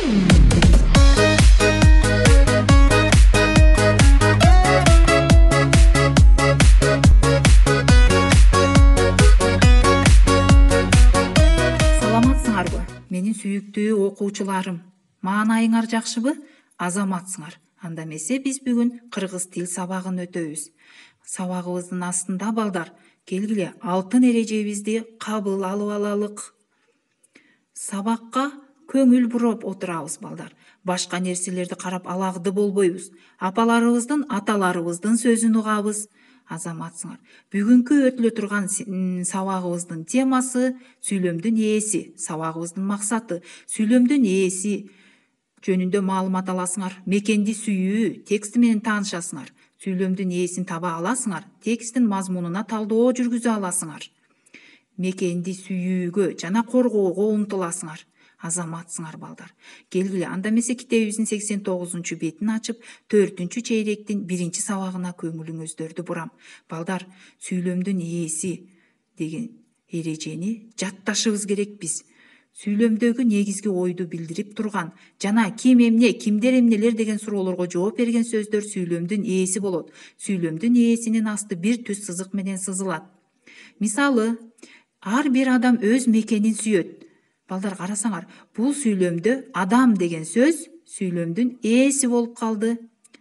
Саламатсыңарбы? Менин сүйүктүү окуучуларым. Маанайыңар жакшыбы? Азаматсыңар. Анда эмесе биз бүгүн кыргыз тил сабагын өтөбүз. Сабагыбыздын астында балдар, келгиле алтын эрежебизди кабыл алып алалык. Сабакка көңүл буроп отурабыз балдар. Башка нерселерди карап алагды болбойбуз. Апаларыбыздын, аталарыбыздын сөзүн угабыз. Азаматсыңар. Бүгүнкү өтүлө турган сабагыбыздын темасы сүйлөмдүн ээси. Сабагыбыздын максаты сүйлөмдүн ээси жөнүндө маалымат аласыңар. Мекенди сүйүү тексти менен таанышасыңар. Сүйлөмдүн ээсин таба аласыңар. Тексттин мазмунуна талдоо жүргүзө аласыңар. Мекенди сүйүүгө жана коргоого умтуласыңар. Азаматсыңар балдар. Келгиле анда эмесе китебибиздин 89 бетин ачып, 4 чейректин 1 сабагына көңүлүңүздөрдү бурам. Балдар, сүйлөмдүн ээси деген эрежени жатташыбыз керек биз. Сүйлөмдөгү негизги ойду билдирип турган жана ким эмне, кимдер эмнелер деген суроолорго жооп берген сөздөр сүйлөмдүн ээси болот. Сүйлөмдүн ээсинин асты бир түз сызык менен сызылат. Мисалы, ар бир адам өз мекенин сүйөт. Балдар карасаңар, бул сүйлөмдө адам деген сөз сүйлөмдүн ээси болуп калды.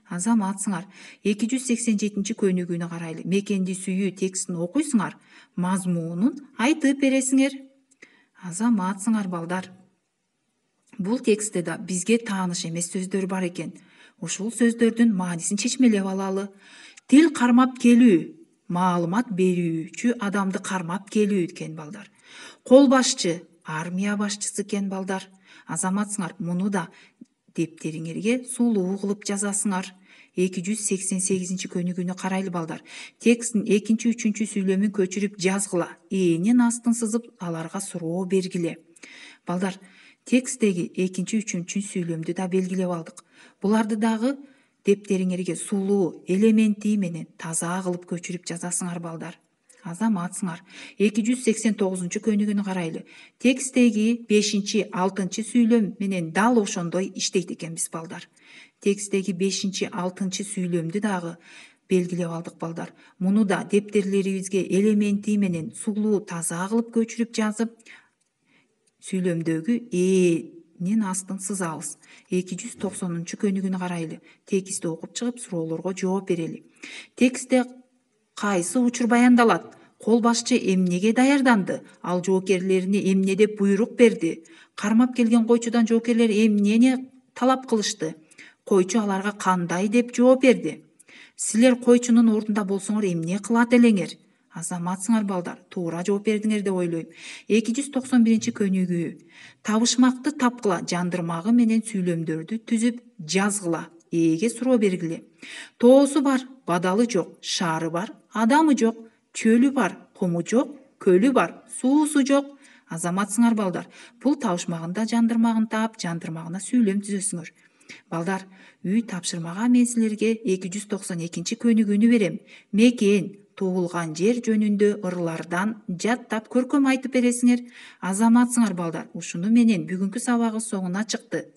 Азаматсыңар. 287 көнүгүүнү карайлы. Мекенди сүйүү текстин окуйсуңар, мазмунун айтып бересиңер. Азаматсыңар балдар. Бул текстте да бизге тааныш эмес сөздөр бар экен. Ушул сөздөрдүн маанисин чечмелеп алалы. Тил кармап келүү, маалымат берүүчү адамды кармап келүү экен балдар. Кол башчы, армия башчысы экен балдар. Азаматсыңар, муну да дептериңерге сулуу кылып жазасыңар. 288 көнүгүүнү карайлы балдар. Тексттин 2-3 сүйлөмүн көчүрүп жазгыла. Ээнин астын сызып, аларга суроо бергиле. Балдар, тексттеги 2-3 сүйлөмдү да белгилеп алдык. Буларды дагы дептериңерге сулуу элементи менен таза кылып көчүрүп жазасыңар балдар. Азаматсыңар. 289 көнүгүүнү карайлы. Тексттеги 5-6 сүйлөм менен дал ошондой иштейт экенбиз балдар. Тексттеги 5-6 сүйлөмдү дагы белгилеп алдык балдар. Муну да дептерлерибизге элементи менен сулуу таза кылып көчүрүп жазып, сүйлөмдөгү ээнин астын сызабыз. 290 көнүгүүнү карайлы. Текстти окуп чыгып, суроолорго жооп берели. Текстте кайсы учур баяндалат? Кол башчы эмнеге даярданды? Ал жоокерлерине эмне деп буйрук берди? Кармап келген койчудан жоокерлер эмнени талап кылышты? Койчу аларга кандай деп жооп берди? Силер койчунун ордунда болсоңор эмне кылат элеңер? Азаматсыңар балдар, туура жооп бердиңер деп ойлойм. 291 көнүгүү. Табышмакты тапкыла, жандырмагы менен сүйлөмдөрдү түзүп жазгыла. Ээге суроо бергиле. Тоосу бар, бадалы жок, шаары бар, адамы жок, чөлү бар, куму жок, көлү бар, суусу жок. Азаматсыңар балдар. Бул табышмагында жандырмагын таап, жандырмагына сүйлөм түзөсүңөр. Балдар, үй тапшырмага мен силерге 292 көнүгүүнү берем. Мекен, туулган жер жөнүндө ырлардан жаттап көркөм айтып бересиңер. Азаматсыңар балдар. Ушуну менен бүгүнкү сабагыбыз соңуна чыкты.